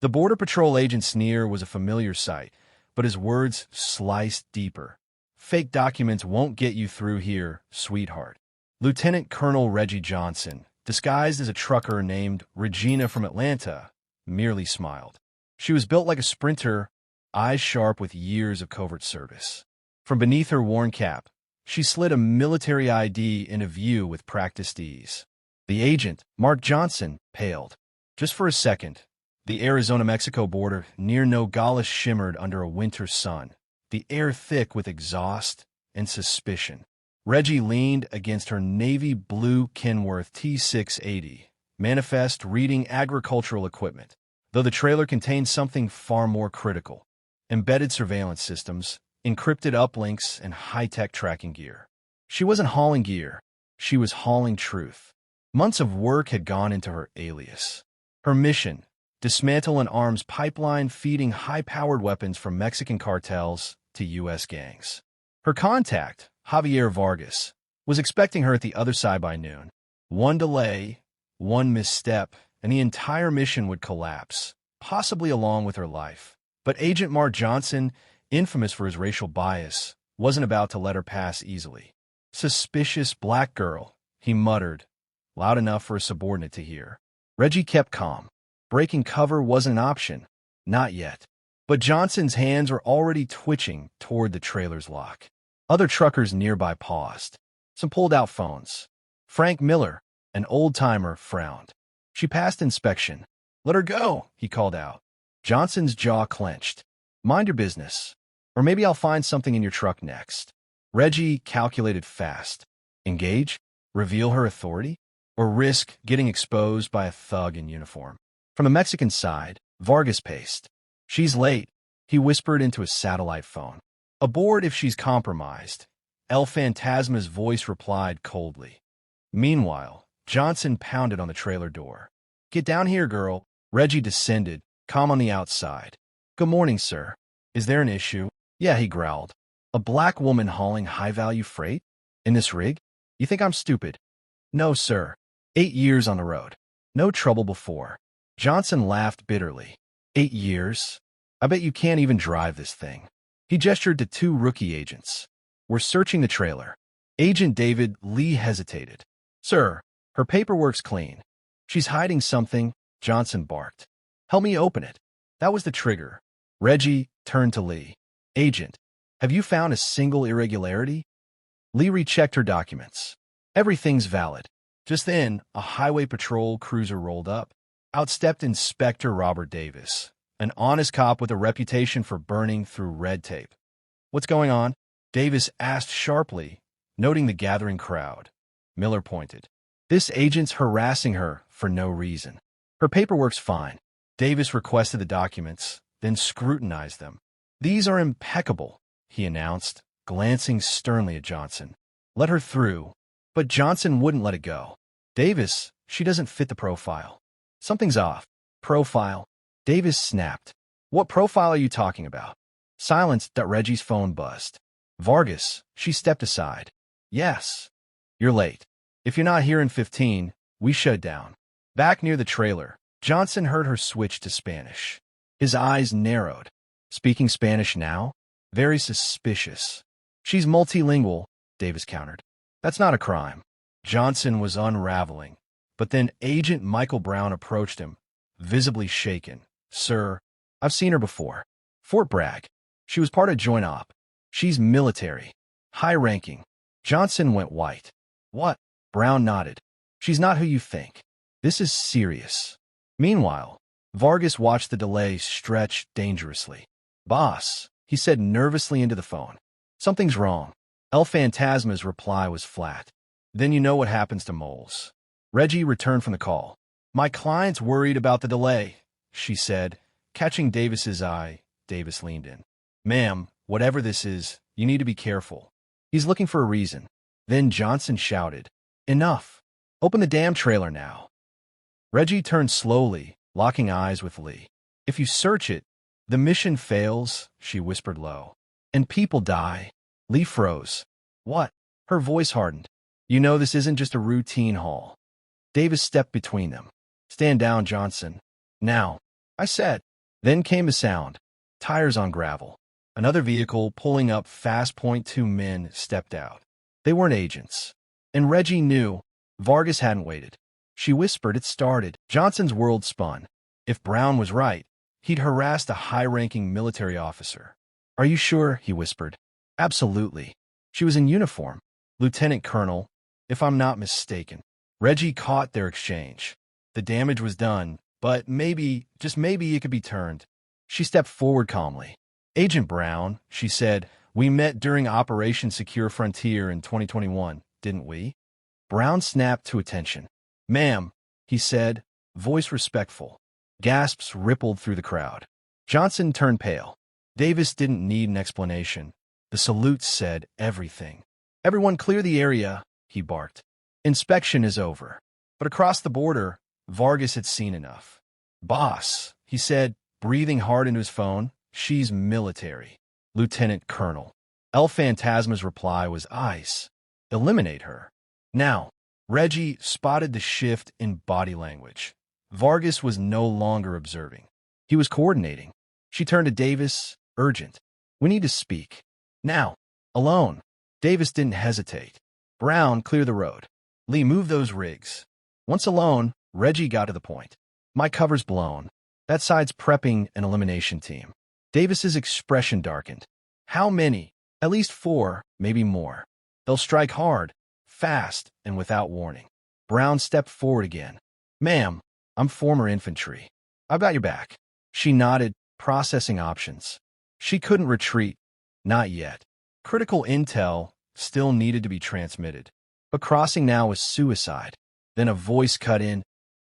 The Border Patrol agent's sneer was a familiar sight, but his words sliced deeper. Fake documents won't get you through here, sweetheart. Lieutenant Colonel Reggie Johnson, disguised as a trucker named Regina from Atlanta, merely smiled. She was built like a sprinter, eyes sharp with years of covert service. From beneath her worn cap, she slid a military ID into view with practiced ease. The agent, Mark Johnson, paled. Just for a second, the Arizona-Mexico border near Nogales shimmered under a winter sun, the air thick with exhaust and suspicion. Reggie leaned against her navy blue Kenworth T680, manifest reading agricultural equipment, though the trailer contained something far more critical: embedded surveillance systems, encrypted uplinks, and high-tech tracking gear. She wasn't hauling gear. She was hauling truth. Months of work had gone into her alias. Her mission: dismantle an arms pipeline feeding high-powered weapons from Mexican cartels to U.S. gangs. Her contact, Javier Vargas, was expecting her at the other side by noon. One delay, one misstep, and the entire mission would collapse, possibly along with her life. But Agent Mark Johnson, infamous for his racial bias, wasn't about to let her pass easily. "Suspicious black girl," he muttered, loud enough for a subordinate to hear. Reggie kept calm. Breaking cover wasn't an option. Not yet. But Johnson's hands were already twitching toward the trailer's lock. Other truckers nearby paused. Some pulled out phones. Frank Miller, an old-timer, frowned. She passed inspection. "Let her go," he called out. Johnson's jaw clenched. "Mind your business. Or maybe I'll find something in your truck next." Reggie calculated fast. Engage? Reveal her authority? Or risk getting exposed by a thug in uniform? From the Mexican side, Vargas paced. "She's late," he whispered into his satellite phone. "Aboard if she's compromised," El Fantasma's voice replied coldly. Meanwhile, Johnson pounded on the trailer door. "Get down here, girl." Reggie descended, calm on the outside. "Good morning, sir. Is there an issue?" "Yeah," he growled. "A black woman hauling high-value freight? In this rig? You think I'm stupid?" "No, sir. 8 years on the road. No trouble before." Johnson laughed bitterly. 8 years? I bet you can't even drive this thing. He gestured to 2 rookie agents. "We're searching the trailer." Agent David Lee hesitated. "Sir, her paperwork's clean." "She's hiding something," Johnson barked. "Help me open it." That was the trigger. Reggie turned to Lee. "Agent, have you found a single irregularity?" Lee rechecked her documents. "Everything's valid." Just then, a highway patrol cruiser rolled up. Out stepped Inspector Robert Davis, an honest cop with a reputation for burning through red tape. "What's going on?" Davis asked sharply, noting the gathering crowd. Miller pointed. "This agent's harassing her for no reason." "Her paperwork's fine." Davis requested the documents, then scrutinized them. "These are impeccable," he announced, glancing sternly at Johnson. "Let her through." But Johnson wouldn't let it go. "Davis, she doesn't fit the profile." "Something's off." "Profile?" Davis snapped. "What profile are you talking about?" Silence. Reggie's phone buzzed. "Vargas." She stepped aside. "Yes." "You're late. If you're not here in 15, we shut down." Back near the trailer, Johnson heard her switch to Spanish. His eyes narrowed. "Speaking Spanish now? Very suspicious." "She's multilingual," Davis countered. "That's not a crime." Johnson was unraveling. But then Agent Michael Brown approached him, visibly shaken. "Sir, I've seen her before. Fort Bragg. She was part of Joint Op. She's military. High-ranking." Johnson went white. "What?" Brown nodded. "She's not who you think. This is serious." Meanwhile, Vargas watched the delay stretch dangerously. "Boss," he said nervously into the phone. "Something's wrong." El Fantasma's reply was flat. "Then you know what happens to moles." Reggie returned from the call. "My client's worried about the delay," she said. Catching Davis's eye, Davis leaned in. "Ma'am, whatever this is, you need to be careful. He's looking for a reason." Then Johnson shouted, "Enough! Open the damn trailer now." Reggie turned slowly, locking eyes with Lee. "If you search it, the mission fails," she whispered low. "And people die." Lee froze. "What?" Her voice hardened. "You know this isn't just a routine haul." Davis stepped between them. "Stand down, Johnson." "Now." "I said." Then came a sound. Tires on gravel. Another vehicle pulling up fast. Two men stepped out. They weren't agents. And Reggie knew. Vargas hadn't waited. She whispered it started. Johnson's world spun. If Brown was right, he'd harassed a high-ranking military officer. Are you sure? He whispered. Absolutely. She was in uniform. Lieutenant Colonel, if I'm not mistaken. Reggie caught their exchange. The damage was done, but maybe, just maybe, it could be turned. She stepped forward calmly. Agent Brown, she said, we met during Operation Secure Frontier in 2021, didn't we? Brown snapped to attention. Ma'am, he said, voice respectful. Gasps rippled through the crowd. Johnson turned pale. Davis didn't need an explanation. The salute said everything. Everyone clear the area, he barked. Inspection is over. But across the border, Vargas had seen enough. Boss, he said, breathing hard into his phone, she's military. Lieutenant Colonel. El Fantasma's reply was ice. Eliminate her. Now, Reggie spotted the shift in body language. Vargas was no longer observing. He was coordinating. She turned to Davis, urgent. We need to speak. Now. Alone. Davis didn't hesitate. Brown, clear the road. Lee, move those rigs. Once alone, Reggie got to the point. My cover's blown. That side's prepping an elimination team. Davis's expression darkened. How many? At least 4, maybe more. They'll strike hard, fast, and without warning. Brown stepped forward again. Ma'am, I'm former infantry. I've got your back. She nodded, processing options. She couldn't retreat. Not yet. Critical intel still needed to be transmitted. But crossing now was suicide. Then a voice cut in.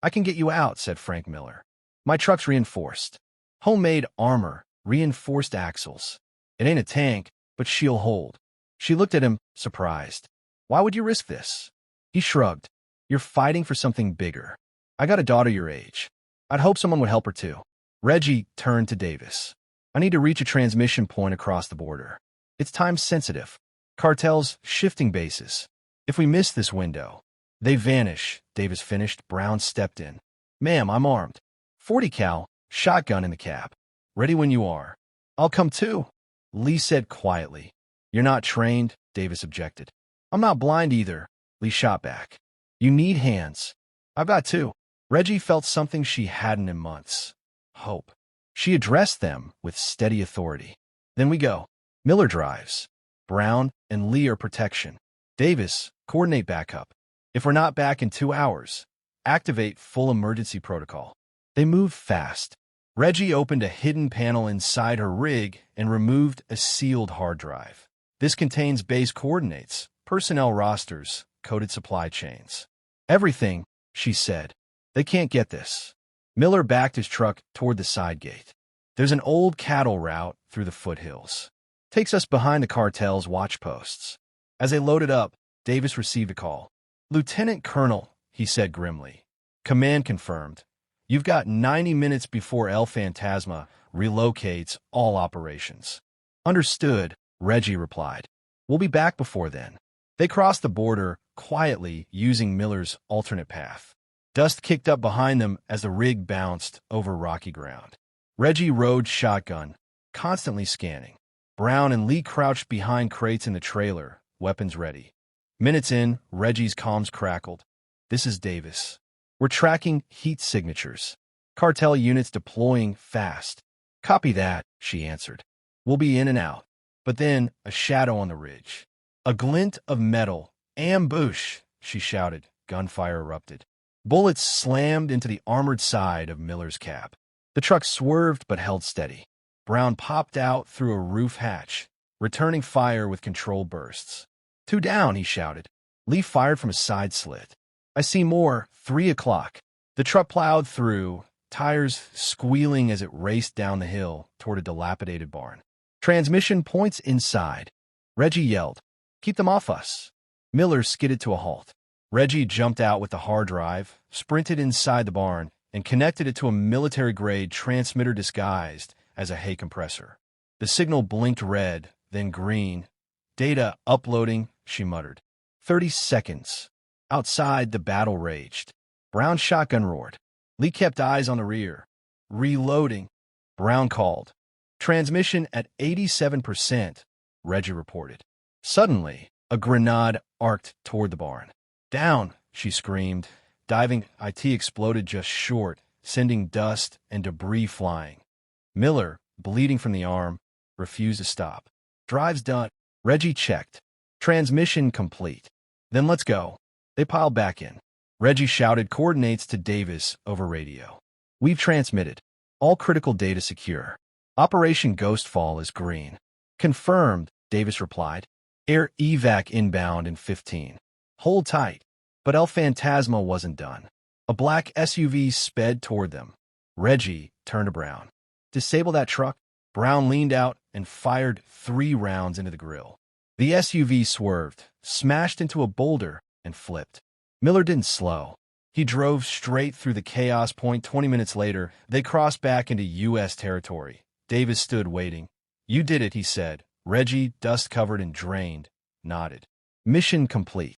I can get you out, said Frank Miller. My truck's reinforced. Homemade armor, reinforced axles. It ain't a tank, but she'll hold. She looked at him, surprised. Why would you risk this? He shrugged. You're fighting for something bigger. I got a daughter your age. I'd hope someone would help her too. Reggie turned to Davis. I need to reach a transmission point across the border. It's time sensitive. Cartels shifting bases. If we miss this window, they vanish, Davis finished. Brown stepped in. Ma'am, I'm armed. 40 cal, shotgun in the cab. Ready when you are. I'll come too, Lee said quietly. You're not trained, Davis objected. I'm not blind either, Lee shot back. You need hands. I've got 2. Reggie felt something she hadn't in months. Hope. She addressed them with steady authority. Then we go. Miller drives. Brown and Lee are protection. Davis, coordinate backup. If we're not back in 2 hours, activate full emergency protocol. They moved fast. Reggie opened a hidden panel inside her rig and removed a sealed hard drive. This contains base coordinates, personnel rosters, coded supply chains. Everything, she said. They can't get this. Miller backed his truck toward the side gate. There's an old cattle route through the foothills. Takes us behind the cartel's watch posts. As they loaded up, Davis received a call. Lieutenant Colonel, he said grimly. Command confirmed. You've got 90 minutes before El Fantasma relocates all operations. Understood, Reggie replied. We'll be back before then. They crossed the border quietly using Miller's alternate path. Dust kicked up behind them as the rig bounced over rocky ground. Reggie rode shotgun, constantly scanning. Brown and Lee crouched behind crates in the trailer, weapons ready. Minutes in, Reggie's comms crackled. This is Davis. We're tracking heat signatures. Cartel units deploying fast. Copy that, she answered. We'll be in and out. But then, a shadow on the ridge. A glint of metal. Ambush, she shouted. Gunfire erupted. Bullets slammed into the armored side of Miller's cab. The truck swerved but held steady. Brown popped out through a roof hatch, returning fire with controlled bursts. 2 down, he shouted. Lee fired from a side slit. I see more. 3 o'clock. The truck plowed through, tires squealing as it raced down the hill toward a dilapidated barn. Transmission points inside. Reggie yelled, Keep them off us. Miller skidded to a halt. Reggie jumped out with the hard drive, sprinted inside the barn, and connected it to a military-grade transmitter disguised as a hay compressor. The signal blinked red, then green. Data uploading, she muttered. 30 seconds. Outside, the battle raged. Brown's shotgun roared. Lee kept eyes on the rear. Reloading. Brown called. Transmission at 87%, Reggie reported. Suddenly, a grenade arced toward the barn. Down, she screamed. Diving, IT exploded just short, sending dust and debris flying. Miller, bleeding from the arm, refused to stop. Drive's done. Reggie checked. Transmission complete. Then let's go. They piled back in. Reggie shouted coordinates to Davis over radio. We've transmitted. All critical data secure. Operation Ghostfall is green. Confirmed, Davis replied. Air evac inbound in 15. Hold tight. But El Phantasma wasn't done. A black SUV sped toward them. Reggie turned to Brown. Disable that truck. Brown leaned out and fired 3 rounds into the grill. The SUV swerved, smashed into a boulder, and flipped. Miller didn't slow. He drove straight through the chaos point. 20 minutes later, they crossed back into U.S. territory. Davis stood waiting. You did it, he said. Reggie, dust-covered and drained, nodded. Mission complete.